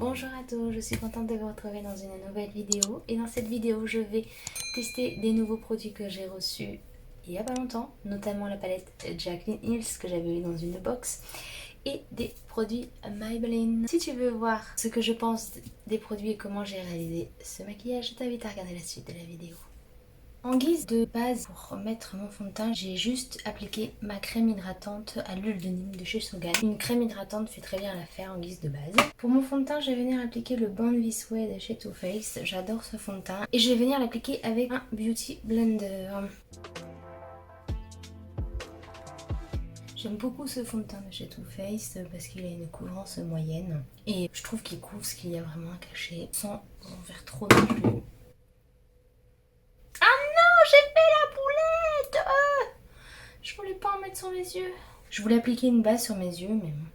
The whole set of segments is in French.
Bonjour à tous, je suis contente de vous retrouver dans une nouvelle vidéo. Et dans cette vidéo, je vais tester des nouveaux produits que j'ai reçus il y a pas longtemps, notamment la palette Jaclyn Hills que j'avais eu dans une box et des produits Maybelline. Si tu veux voir ce que je pense des produits et comment j'ai réalisé ce maquillage, je t'invite à regarder la suite de la vidéo. En guise de base pour mettre mon fond de teint, j'ai juste appliqué ma crème hydratante à l'huile de Nîmes de chez Sogan. Une crème hydratante fait très bien l'affaire en guise de base. Pour mon fond de teint, je vais venir appliquer le Born This Way de chez Too Faced. J'adore ce fond de teint. Et je vais venir l'appliquer avec un Beauty Blender. J'aime beaucoup ce fond de teint de chez Too Faced parce qu'il a une couvrance moyenne. Et je trouve qu'il couvre ce qu'il y a vraiment à cacher sans en faire trop non plus. Je voulais pas en mettre sur mes yeux. Je voulais appliquer une base sur mes yeux, mais bon.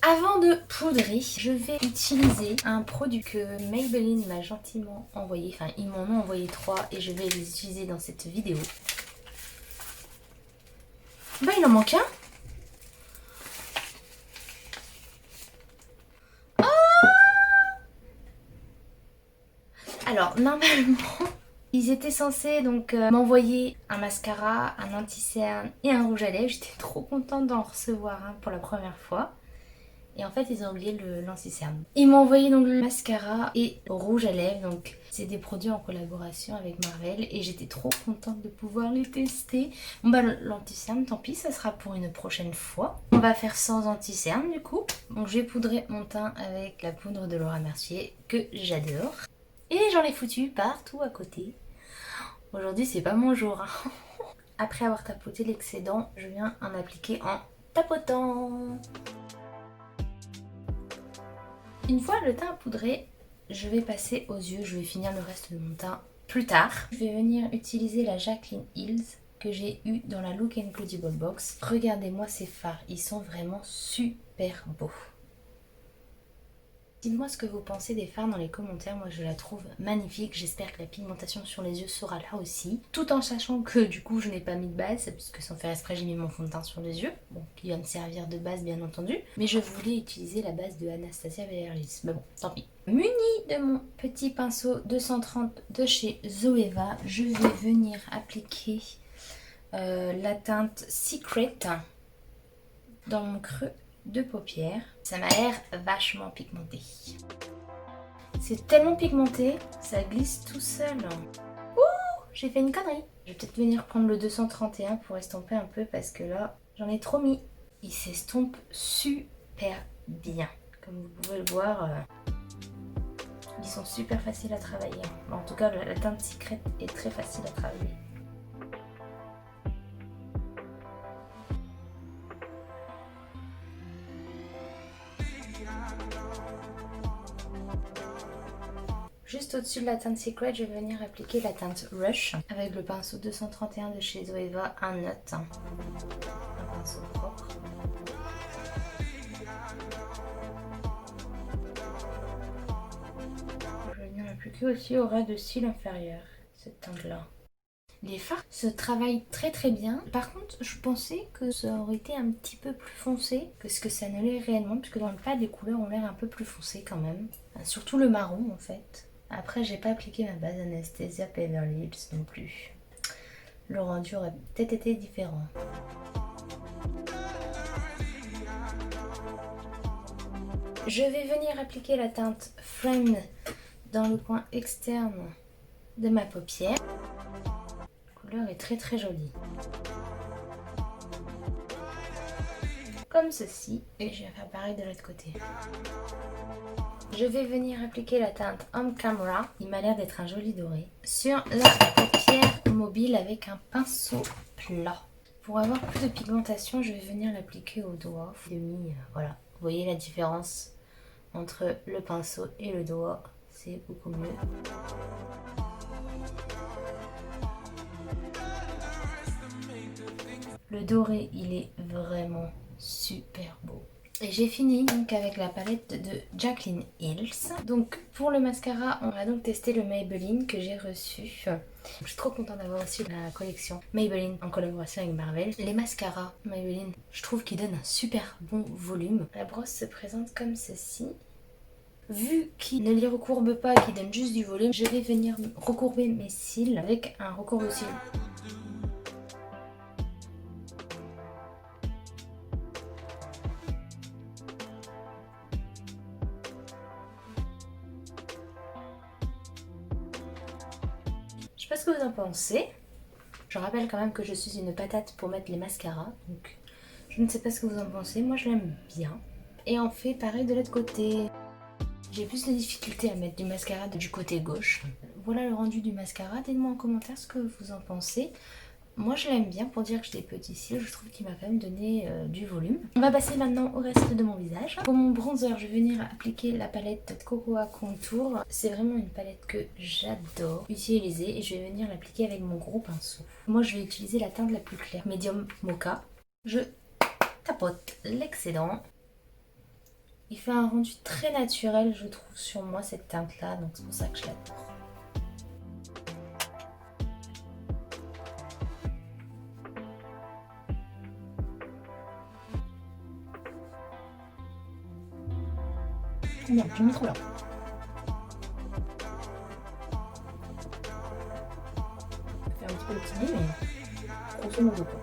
Avant de poudrer, je vais utiliser un produit que Maybelline m'a gentiment envoyé. Enfin, ils m'en ont envoyé 3 et je vais les utiliser dans cette vidéo. Bah, il en manque un. Alors, normalement... Ils étaient censés donc m'envoyer un mascara, un anti-cerne et un rouge à lèvres. J'étais trop contente d'en recevoir un pour la première fois. Et en fait, ils ont oublié l'anti-cerne. Ils m'ont envoyé donc le mascara et le rouge à lèvres. Donc, c'est des produits en collaboration avec Marvel. Et j'étais trop contente de pouvoir les tester. Bon bah, l'anti-cerne, tant pis, ça sera pour une prochaine fois. On va faire sans anti-cerne du coup. Donc, je vais poudrer mon teint avec la poudre de Laura Mercier que j'adore. Et j'en ai foutu partout à côté. Aujourd'hui, c'est pas mon jour. Hein. Après avoir tapoté l'excédent, je viens en appliquer en tapotant. Une fois le teint poudré, je vais passer aux yeux. Je vais finir le reste de mon teint plus tard. Je vais venir utiliser la Jaclyn Hills que j'ai eu dans la Look Incredible Box. Regardez-moi ces fards, ils sont vraiment super beaux. Dites-moi ce que vous pensez des fards dans les commentaires, moi je la trouve magnifique, j'espère que la pigmentation sur les yeux sera là aussi. Tout en sachant que du coup je n'ai pas mis de base, puisque sans faire exprès j'ai mis mon fond de teint sur les yeux, bon, qui va me servir de base bien entendu. Mais je voulais utiliser la base de Anastasia Beverly Hills, mais bon, tant pis. Munie de mon petit pinceau 230 de chez Zoeva, je vais venir appliquer la teinte Secret dans mon creux de paupières. Ça m'a l'air vachement pigmenté. C'est tellement pigmenté, ça glisse tout seul. Ouh, j'ai fait une connerie. Je vais peut-être venir prendre le 231 pour estomper un peu parce que là, j'en ai trop mis. Il s'estompe super bien. Comme vous pouvez le voir, ils sont super faciles à travailler. En tout cas, la teinte Secret est très facile à travailler. Juste au-dessus de la teinte Secret, je vais venir appliquer la teinte Rush avec le pinceau 231 de chez Zoeva, un Note. Un pinceau propre. Je vais venir l'appliquer aussi au ras de cils inférieur, cette teinte-là. Les fards se travaillent très très bien. Par contre, je pensais que ça aurait été un petit peu plus foncé que ce que ça ne l'est réellement, puisque dans le pad, les couleurs ont l'air un peu plus foncées quand même. Surtout le marron en fait. Après, j'ai pas appliqué ma base Anastasia Beverly Hills non plus. Le rendu aurait peut-être été différent. Je vais venir appliquer la teinte Friend dans le coin externe de ma paupière. La couleur est très très jolie. Comme ceci. Et je vais faire pareil de l'autre côté. Je vais venir appliquer la teinte On Camera, il m'a l'air d'être un joli doré, sur la paupière mobile avec un pinceau plat. Pour avoir plus de pigmentation, je vais venir l'appliquer au doigt. Voilà, vous voyez la différence entre le pinceau et le doigt, c'est beaucoup mieux. Le doré, il est vraiment super beau. Et j'ai fini donc avec la palette de Jaclyn Hills. Donc pour le mascara, on va donc tester le Maybelline que j'ai reçu. Je suis trop contente d'avoir reçu la collection Maybelline en collaboration avec Marvel. Les mascaras Maybelline, je trouve qu'ils donnent un super bon volume. La brosse se présente comme ceci. Vu qu'il ne les recourbe pas, qu'il donne juste du volume, je vais venir recourber mes cils avec un recourbe-cils. Je sais pas ce que vous en pensez. Je rappelle quand même que je suis une patate pour mettre les mascaras, donc je ne sais pas ce que vous en pensez. Moi je l'aime bien. Et on fait pareil de l'autre côté. J'ai plus de difficulté à mettre du mascara du côté gauche. Voilà le rendu du mascara. Dites-moi en commentaire ce que vous en pensez. Moi je l'aime bien pour dire que j'ai des petits cils. Je trouve qu'il m'a quand même donné du volume. On va passer maintenant au reste de mon visage. Pour mon bronzer, je vais venir appliquer la palette Cocoa Contour. C'est vraiment une palette que j'adore utiliser et je vais venir l'appliquer avec mon gros pinceau. Moi je vais utiliser la teinte la plus claire, Medium Mocha. Je tapote l'excédent. Il fait un rendu très naturel, je trouve, sur moi, cette teinte-là. Donc c'est pour ça que je l'adore. Non, je mets trop là. Je vais faire un petit peu le petit nez, mais grosso modo quoi.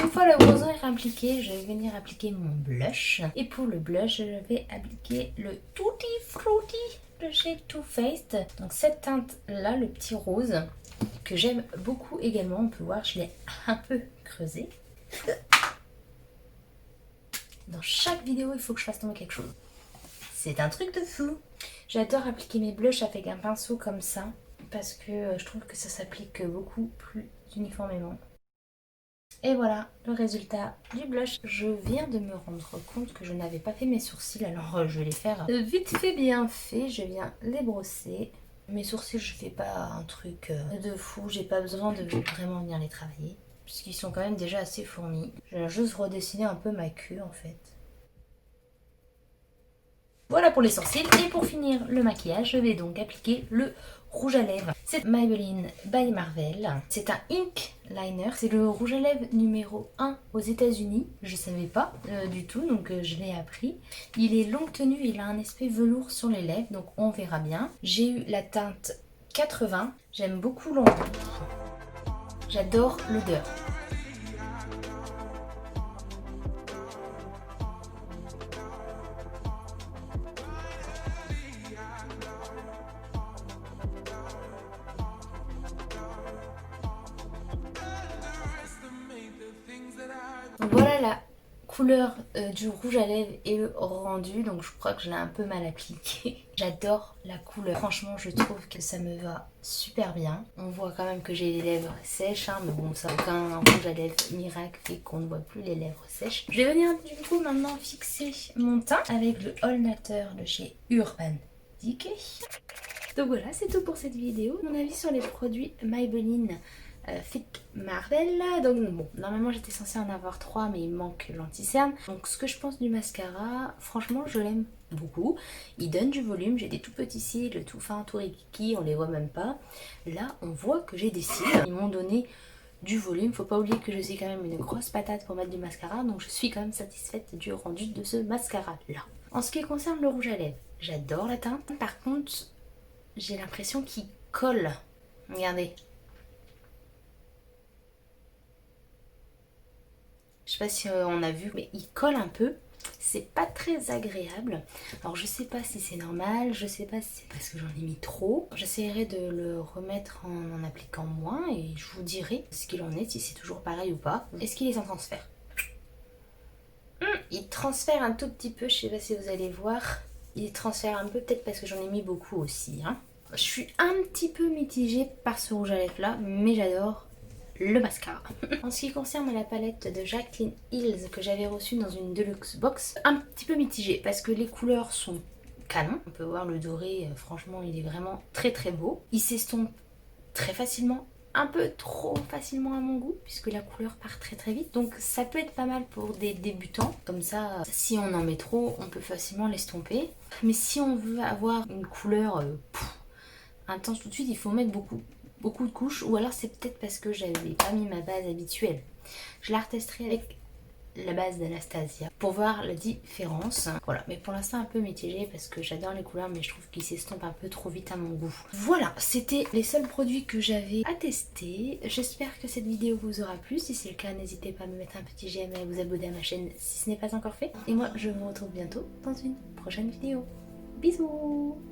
Une fois le bronzer appliqué, je vais venir appliquer mon blush. Et pour le blush, je vais appliquer le Tutti Frutti de chez Too Faced. Donc cette teinte là, le petit rose, que j'aime beaucoup également. On peut voir, je l'ai un peu creusé. Dans chaque vidéo, il faut que je fasse tomber quelque chose. C'est un truc de fou. J'adore appliquer mes blushs avec un pinceau comme ça, parce que je trouve que ça s'applique beaucoup plus uniformément. Et voilà le résultat du blush. Je viens de me rendre compte que je n'avais pas fait mes sourcils, alors je vais les faire vite fait bien fait. Je viens les brosser. Mes sourcils, je fais pas un truc de fou, j'ai pas besoin de vraiment venir les travailler, puisqu'ils sont quand même déjà assez fournis. Je viens juste redessiner un peu ma queue en fait. Voilà pour les sourcils. Et pour finir le maquillage, je vais donc appliquer le rouge à lèvres. C'est Maybelline by Marvel. C'est un ink liner. C'est le rouge à lèvres numéro 1 aux États-Unis. Je savais pas du tout, donc je l'ai appris. Il est longue tenue, il a un aspect velours sur les lèvres, donc on verra bien. J'ai eu la teinte 80. J'aime beaucoup l'ombre. J'adore l'odeur. Voilà la couleur du rouge à lèvres et le rendu, donc je crois que je l'ai un peu mal appliqué. J'adore la couleur, franchement je trouve que ça me va super bien. On voit quand même que j'ai les lèvres sèches, hein, mais bon, ça aucun rouge à lèvres miracle fait qu'on ne voit plus les lèvres sèches. Je vais venir du coup maintenant fixer mon teint avec le All Natter de chez Urban Decay. Donc voilà, c'est tout pour cette vidéo. Mon avis sur les produits Maybelline Fit Marvel. Donc bon, normalement j'étais censée en avoir 3, mais il me manque l'anti-cerne. Donc ce que je pense du mascara, franchement je l'aime beaucoup. Il donne du volume, j'ai des tout petits cils, tout fins, tout rikiki, on les voit même pas. Là on voit que j'ai des cils, ils m'ont donné du volume. Faut pas oublier que je suis quand même une grosse patate pour mettre du mascara, donc je suis quand même satisfaite du rendu de ce mascara là. En ce qui concerne le rouge à lèvres, j'adore la teinte. Par contre, j'ai l'impression qu'il colle. Regardez. Je sais pas si on a vu, mais il colle un peu. C'est pas très agréable. Alors je sais pas si c'est normal, je sais pas si c'est parce que j'en ai mis trop. J'essaierai de le remettre en appliquant moins et je vous dirai ce qu'il en est, si c'est toujours pareil ou pas. Est-ce qu'il est en transfert? Il transfère un tout petit peu, je sais pas si vous allez voir. Il transfère un peu, peut-être parce que j'en ai mis beaucoup aussi. Hein. Je suis un petit peu mitigée par ce rouge à lèvres là, mais j'adore le mascara. En ce qui concerne la palette de Jaclyn Hills que j'avais reçue dans une deluxe box, un petit peu mitigée parce que les couleurs sont canon. On peut voir le doré, franchement il est vraiment très très beau. Il s'estompe très facilement, un peu trop facilement à mon goût puisque la couleur part très très vite. Donc ça peut être pas mal pour des débutants. Comme ça, si on en met trop, on peut facilement l'estomper. Mais si on veut avoir une couleur intense tout de suite, il faut mettre beaucoup de couches, ou alors c'est peut-être parce que j'avais pas mis ma base habituelle. Je la retesterai avec la base d'Anastasia pour voir la différence. Voilà, mais pour l'instant un peu mitigé parce que j'adore les couleurs mais je trouve qu'ils s'estompent un peu trop vite à mon goût. Voilà, c'était les seuls produits que j'avais à tester. J'espère que cette vidéo vous aura plu. Si c'est le cas, n'hésitez pas à me mettre un petit j'aime et à vous abonner à ma chaîne si ce n'est pas encore fait. Et moi, je vous retrouve bientôt dans une prochaine vidéo. Bisous!